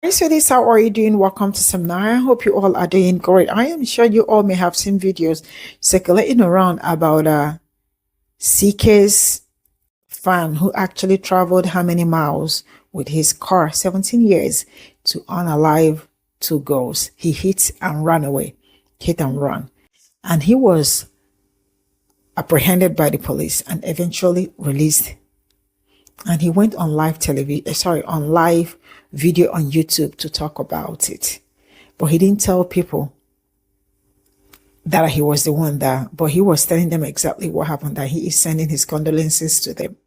Hi, sweeties, how are you doing? Welcome to Seminar. I hope you all are doing great. I am sure you all may have seen videos circulating around about CK's fan who actually traveled how many miles with his car, 17 years, to unalive two girls. He hit and ran away, hit and run. And he was apprehended by the police and eventually released. And he went on live television, on live video on YouTube to talk about it. But he didn't tell people that he was the one but he was telling them exactly what happened, that he is sending his condolences to them.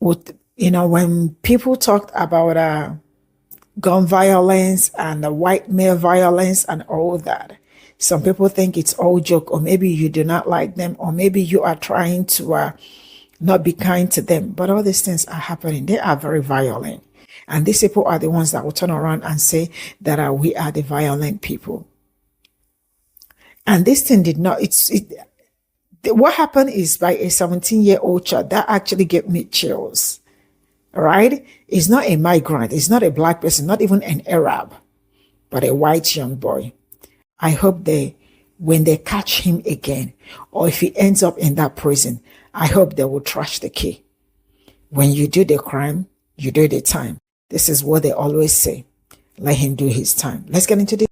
When people talked about gun violence and white male violence and all that, some people think it's all joke, or maybe you do not like them, or maybe you are trying to not be kind to them. But all these things are happening. They are very violent. And these people are the ones that will turn around and say that we are the violent people. And this thing did not, what happened is by a 17-year-old child, that actually gave me chills. All right? It's not a migrant. It's not a black person, not even an Arab, but a white young boy. I hope when they catch him again, or if he ends up in that prison, I hope they will trash the key. When you do the crime, you do the time. This is what they always say. Let him do his time. Let's get into this.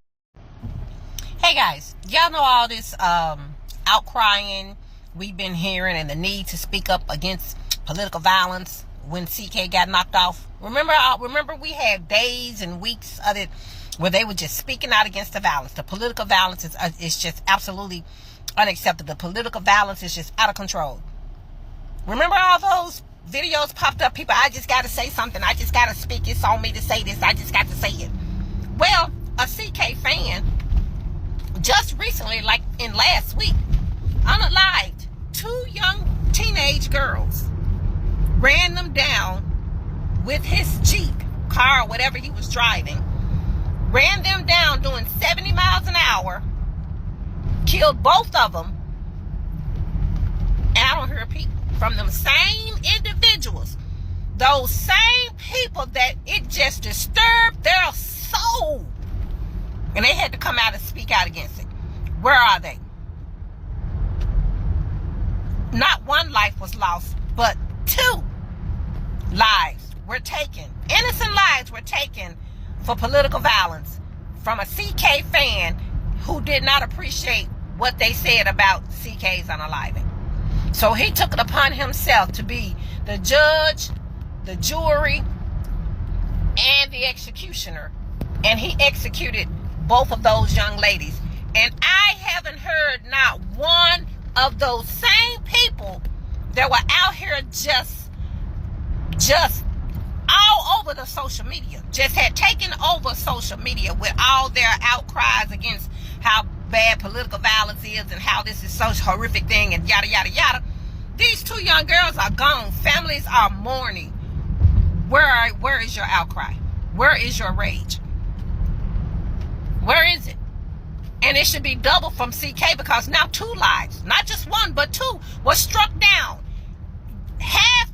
Hey guys, y'all know all this outcrying we've been hearing and the need to speak up against political violence when CK got knocked off. Remember we had days and weeks of it where they were just speaking out against the violence. The political violence is just absolutely unacceptable. The political violence is just out of control. Remember all those videos popped up? People, I just got to say something. I just got to speak. It's on me to say this. I just got to say it. Well, a CK fan just recently, like in last week, unalived two young teenage girls, ran them down with his Jeep car or whatever he was driving, ran them down doing 70 miles an hour, killed both of them, and I don't hear people from them same individuals, those same people that it just disturbed their soul, and they had to come out and speak out against it. Where are they? Not one life was lost, but two lives were taken. Innocent lives were taken for political violence from a CK fan who did not appreciate what they said about CK's unaliving. So he took it upon himself to be the judge, the jury, and the executioner. And he executed both of those young ladies. And I haven't heard not one of those same people that were out here just all over the social media, just had taken over social media with all their outcries against how bad political violence is and how this is such a horrific thing and yada, yada, yada. These two young girls are gone. Families are mourning. Where is your outcry? Where is your rage? Where is it? And it should be double from CK, because now two lives, not just one, but two, were struck down. Half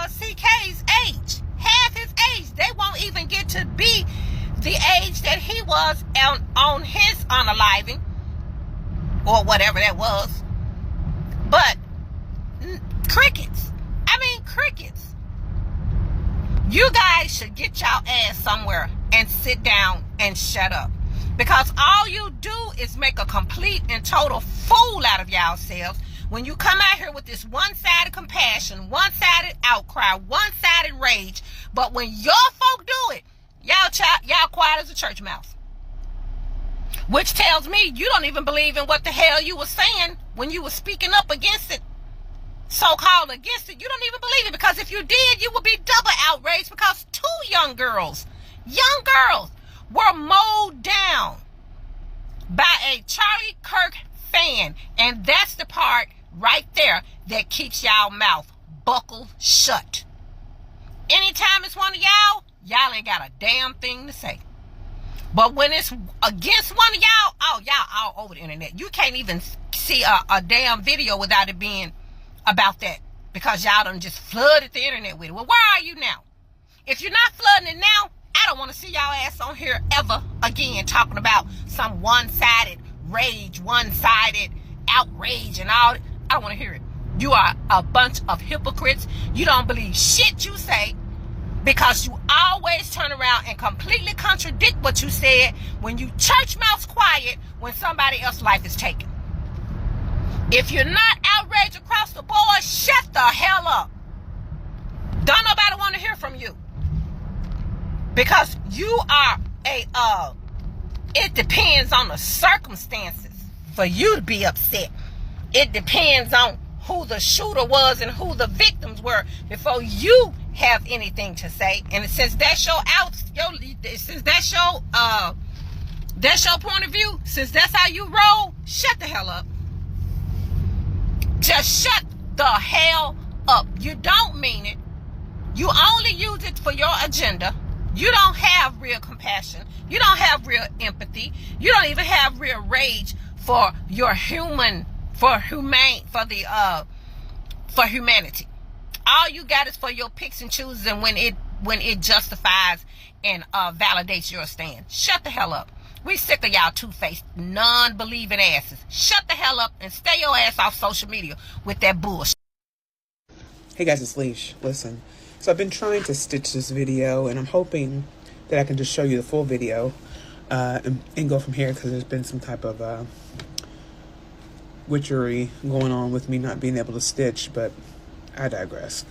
CK's age, half his age. They won't even get to be the age that he was on his unaliving, or whatever that was. But crickets. I mean, crickets. You guys should get y'all ass somewhere and sit down and shut up. Because all you do is make a complete and total fool out of yourselves when you come out here with this one-sided compassion, one-sided outcry, one-sided rage. But when your folk do it, y'all quiet as a church mouse. Which tells me you don't even believe in what the hell you were saying when you were speaking up against it. So-called against it. You don't even believe it, because if you did, you would be double outraged, because two young girls were mowed down by a Charlie Kirk fan. And that's the part right there that keeps y'all mouth buckled shut. Anytime it's one of y'all ain't got a damn thing to say. But when it's against one of y'all, oh, y'all all over the internet. You can't even see a damn video without it being about that, because y'all done just flooded the internet with it. Well, where are you now? If you're not flooding it now, I don't want to see y'all ass on here ever again talking about some one-sided rage, one-sided outrage and all. I don't want to hear it. You are a bunch of hypocrites. You don't believe shit you say because you always turn around and completely contradict what you said when you church mouths quiet when somebody else's life is taken. If you're not outraged across the board, shut the hell up. Don't nobody want to hear from you. Because you are it depends on the circumstances for you to be upset. It depends on who the shooter was and who the victims were before you have anything to say. And since that's your that's your point of view, since that's how you roll, shut the hell up. Just shut the hell up. You don't mean it. You only use it for your agenda. You don't have real compassion. You don't have real empathy. You don't even have real rage for your for humanity. All you got is for your picks and chooses and when it justifies and validates your stand. Shut the hell up. We sick of y'all two-faced, non-believing asses. Shut the hell up and stay your ass off social media with that bullshit. Hey guys, it's Leash. Listen, so I've been trying to stitch this video, and I'm hoping that I can just show you the full video and go from here, because there's been some type of witchery going on with me not being able to stitch, but I digress.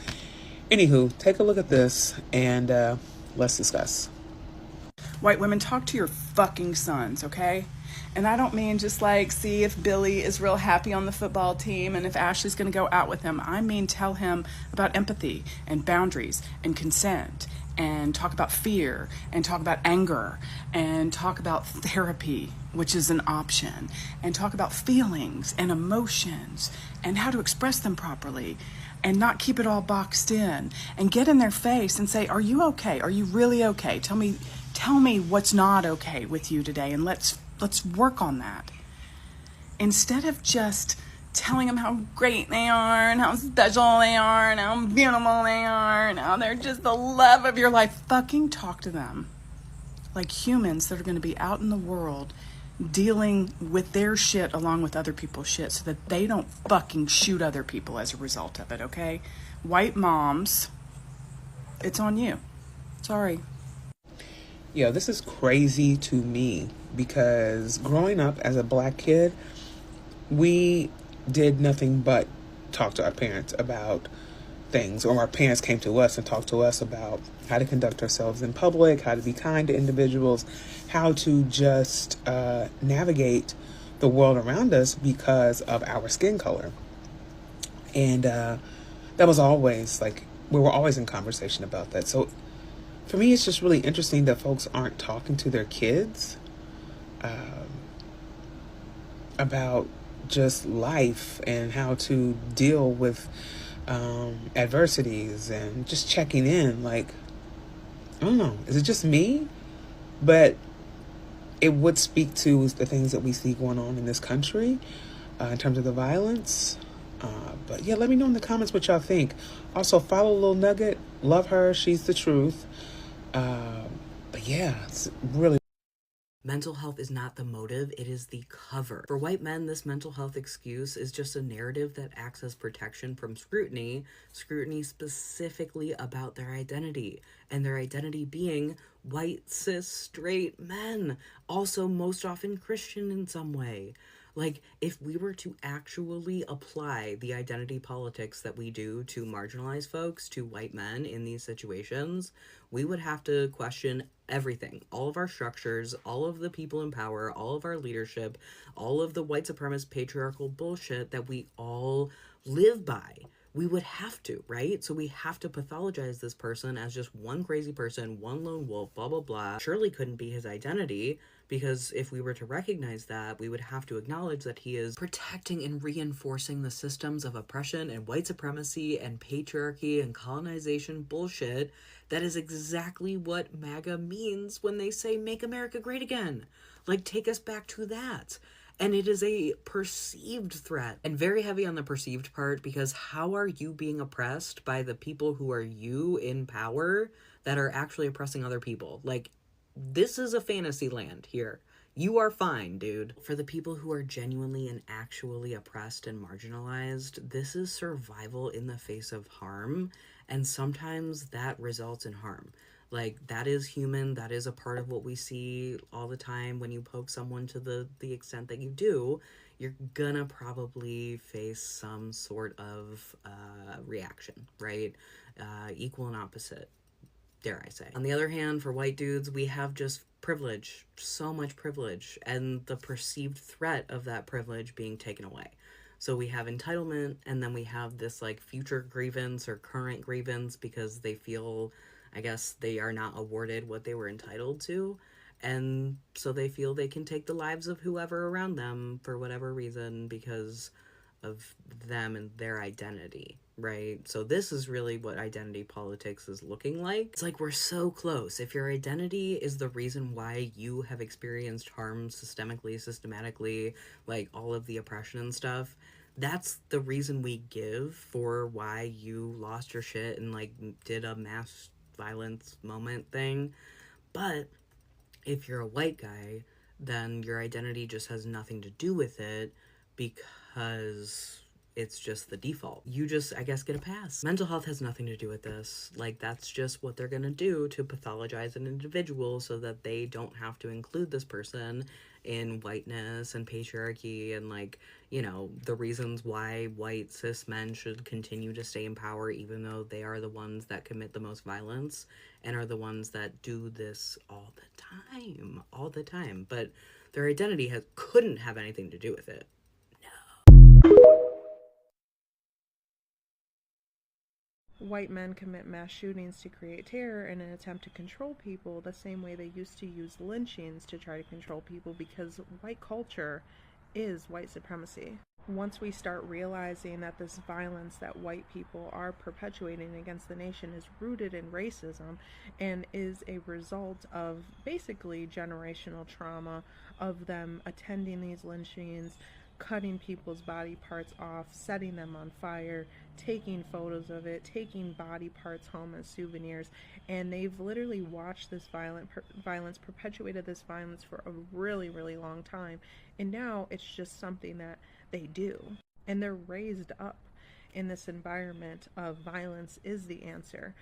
Anywho, take a look at this and let's discuss. White women, talk to your fucking sons, okay? And I don't mean just like see if Billy is real happy on the football team and if Ashley's going to go out with him. I mean tell him about empathy and boundaries and consent, and talk about fear and talk about anger and talk about therapy, which is an option, and talk about feelings and emotions and how to express them properly and not keep it all boxed in, and get in their face and say, are you okay? Are you really okay? Tell me what's not okay with you today, and let's work on that. Instead of just telling them how great they are and how special they are and how beautiful they are and how they're just the love of your life, fucking talk to them like humans that are going to be out in the world dealing with their shit along with other people's shit so that they don't fucking shoot other people as a result of it, okay? White moms, it's on you. Sorry. Yo, this is crazy to me, because growing up as a black kid, we did nothing but talk to our parents about things, or our parents came to us and talked to us about how to conduct ourselves in public, how to be kind to individuals, how to just navigate the world around us because of our skin color. And that was always like, we were always in conversation about that. So for me, it's just really interesting that folks aren't talking to their kids about just life and how to deal with adversities, and just checking in. Like, I don't know, is it just me? But it would speak to the things that we see going on in this country in terms of the violence. But yeah, let me know in the comments what y'all think. Also, follow Lil Nugget. Love her. She's the truth. But yeah, it's really... Mental health is not the motive, it is the cover. For white men, this mental health excuse is just a narrative that acts as protection from scrutiny specifically about their identity, and their identity being white, cis, straight men, also most often Christian in some way. Like, if we were to actually apply the identity politics that we do to marginalized folks, to white men in these situations, we would have to question everything. All of our structures, all of the people in power, all of our leadership, all of the white supremacist patriarchal bullshit that we all live by. We would have to, right? So we have to pathologize this person as just one crazy person, one lone wolf, blah, blah, blah. Surely couldn't be his identity, because if we were to recognize that, we would have to acknowledge that he is protecting and reinforcing the systems of oppression and white supremacy and patriarchy and colonization bullshit. That is exactly what MAGA means when they say, make America great again. Like, take us back to that. And it is a perceived threat, and very heavy on the perceived part, because how are you being oppressed by the people who are you in power that are actually oppressing other people. Like, this is a fantasy land here. You are fine, dude. For the people who are genuinely and actually oppressed and marginalized, this is survival in the face of harm, and sometimes that results in harm. Like, that is human, that is a part of what we see all the time. When you poke someone to the extent that you do, you're gonna probably face some sort of reaction, right? Equal and opposite, dare I say. On the other hand, for white dudes, we have just privilege, so much privilege, and the perceived threat of that privilege being taken away. So we have entitlement, and then we have this like future grievance or current grievance because they feel, I guess, they are not awarded what they were entitled to. And so they feel they can take the lives of whoever around them for whatever reason because of them and their identity, right? So this is really what identity politics is looking like. It's like we're so close. If your identity is the reason why you have experienced harm systemically, systematically, like all of the oppression and stuff, that's the reason we give for why you lost your shit and like did a mass violence moment thing. But if you're a white guy, then your identity just has nothing to do with it because it's just the default. You just, I guess, get a pass. Mental health has nothing to do with this. Like, that's just what they're gonna do to pathologize an individual so that they don't have to include this person in whiteness and patriarchy and, like, you know, the reasons why white cis men should continue to stay in power even though they are the ones that commit the most violence and are the ones that do this all the time. But their identity couldn't have anything to do with it. White men commit mass shootings to create terror in an attempt to control people the same way they used to use lynchings to try to control people, because white culture is white supremacy. Once we start realizing that this violence that white people are perpetuating against the nation is rooted in racism and is a result of basically generational trauma of them attending these lynchings, cutting people's body parts off, setting them on fire, taking photos of it, taking body parts home as souvenirs, and they've literally watched this violence, perpetuated this violence for a really, really long time, and now it's just something that they do, and they're raised up in this environment of violence is the answer.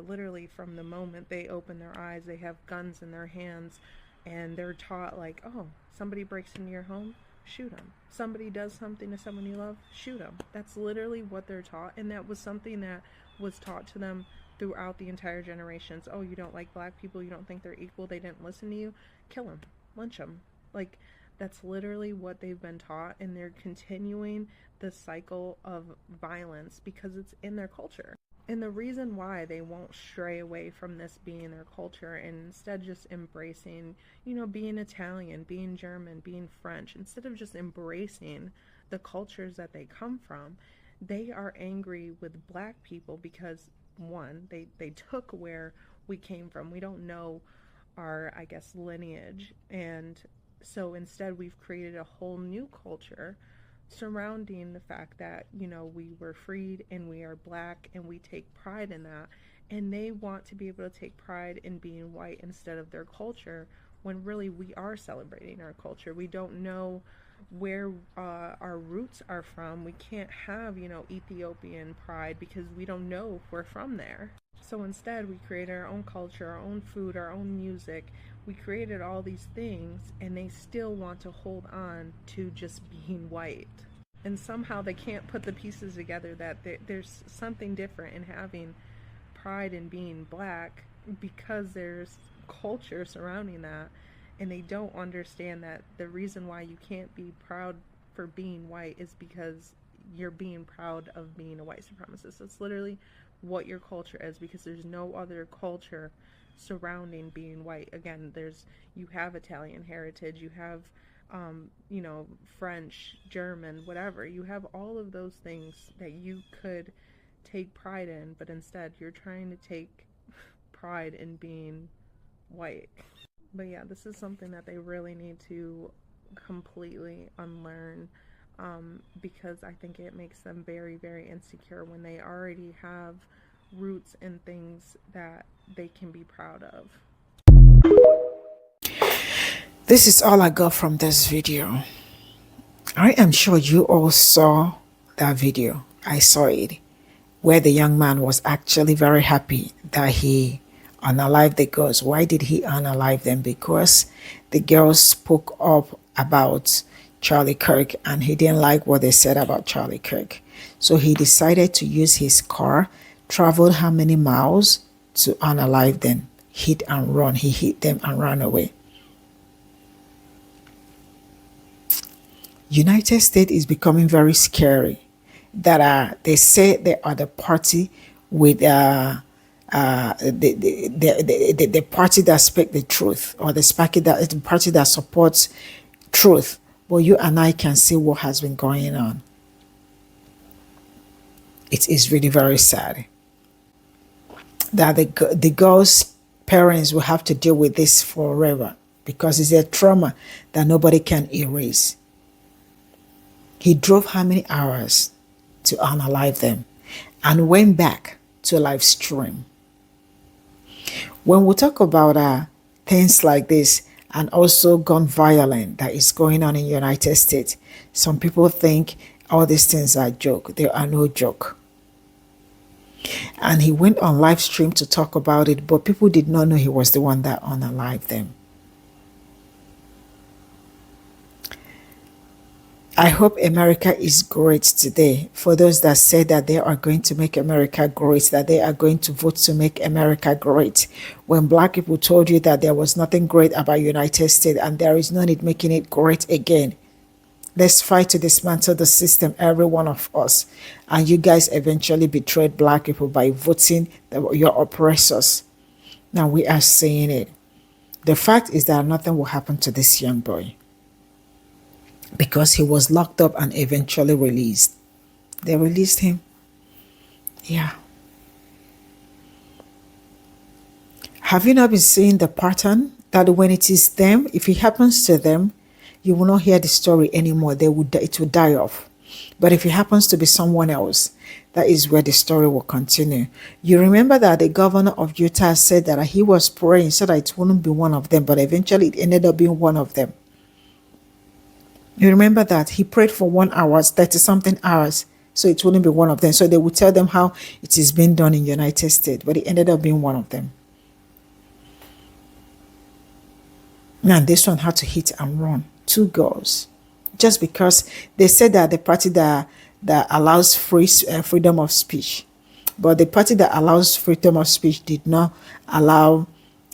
Literally from the moment they open their eyes, they have guns in their hands, and they're taught like, oh, somebody breaks into your home, shoot them. Somebody does something to someone you love, shoot them. That's literally what they're taught, and that was something that was taught to them throughout the entire generations. Oh, you don't like black people, you don't think they're equal, they didn't listen to you, kill them, lynch them. Like, that's literally what they've been taught, and they're continuing the cycle of violence because it's in their culture. And the reason why they won't stray away from this being their culture and instead just embracing, you know, being Italian, being German, being French, instead of just embracing the cultures that they come from, they are angry with black people because, one, they took where we came from. We don't know our, I guess, lineage. And so instead we've created a whole new culture surrounding the fact that, you know, we were freed and we are black and we take pride in that, and they want to be able to take pride in being white instead of their culture, when really we are celebrating our culture. We don't know where our roots are from. We can't have, you know, Ethiopian pride because we don't know if we're from there. So instead we created our own culture, our own food, our own music. We created all these things, and they still want to hold on to just being white. And somehow they can't put the pieces together that there's something different in having pride in being black, because there's culture surrounding that, and they don't understand that the reason why you can't be proud for being white is because you're being proud of being a white supremacist. It's literally what your culture is, because there's no other culture surrounding being white. Again, you have Italian heritage, you have you know, French, German, whatever. You have all of those things that you could take pride in, but instead you're trying to take pride in being white. But yeah, this is something that they really need to completely unlearn, because I think it makes them very, very insecure when they already have roots in things that they can be proud of. This is all I got from this video. I am sure you all saw that video. I saw it, where the young man was actually very happy that he unalived the girls. Why did he unalive them? Because the girls spoke up about Charlie Kirk and he didn't like what they said about Charlie Kirk. So he decided to use his car, traveled how many miles to unalive them, hit and run. He hit them and ran away. United States is becoming very scary. That they say they are the party with the party that speak the truth, or the party that supports truth. But you and I can see what has been going on. It is really very sad that the girls' parents will have to deal with this forever, because it's a trauma that nobody can erase. He drove how many hours to unalive them and went back to live stream. When we talk about things like this, and also gun violence that is going on in the United States, some people think all these things are joke. They are no joke. And he went on live stream to talk about it, but people did not know he was the one that unalived them. I hope America is great today. For those that say that they are going to make America great, that they are going to vote to make America great, when black people told you that there was nothing great about United States and there is no need making it great again. Let's fight to dismantle the system, every one of us. And you guys eventually betrayed black people by voting your oppressors. Now we are seeing it. The fact is that nothing will happen to this young boy, because he was locked up and eventually released. They released him. Yeah. Have you not been seeing the pattern that when it is them, if it happens to them, you will not hear the story anymore. It will die off. But if it happens to be someone else, that is where the story will continue. You remember that the governor of Utah said that he was praying so that it wouldn't be one of them, but eventually it ended up being one of them. You remember that he prayed for 1 hour, 30 something hours, so it wouldn't be one of them. So they would tell them how it is being done in the United States, but it ended up being one of them. Now this one had to hit and run 2 girls, just because they said that the party that allows freedom of speech, but the party that allows freedom of speech did not allow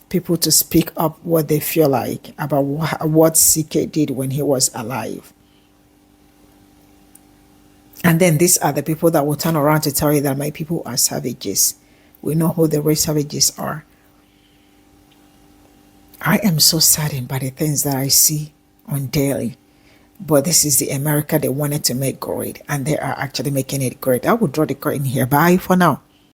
people to speak up what they feel like about what CK did when he was alive. And then these are the people that will turn around to tell you that my people are savages. We know who the real savages are. I am so saddened by the things that I see on daily. But this is the America they wanted to make great, and they are actually making it great. I will draw the curtain here. Bye for now.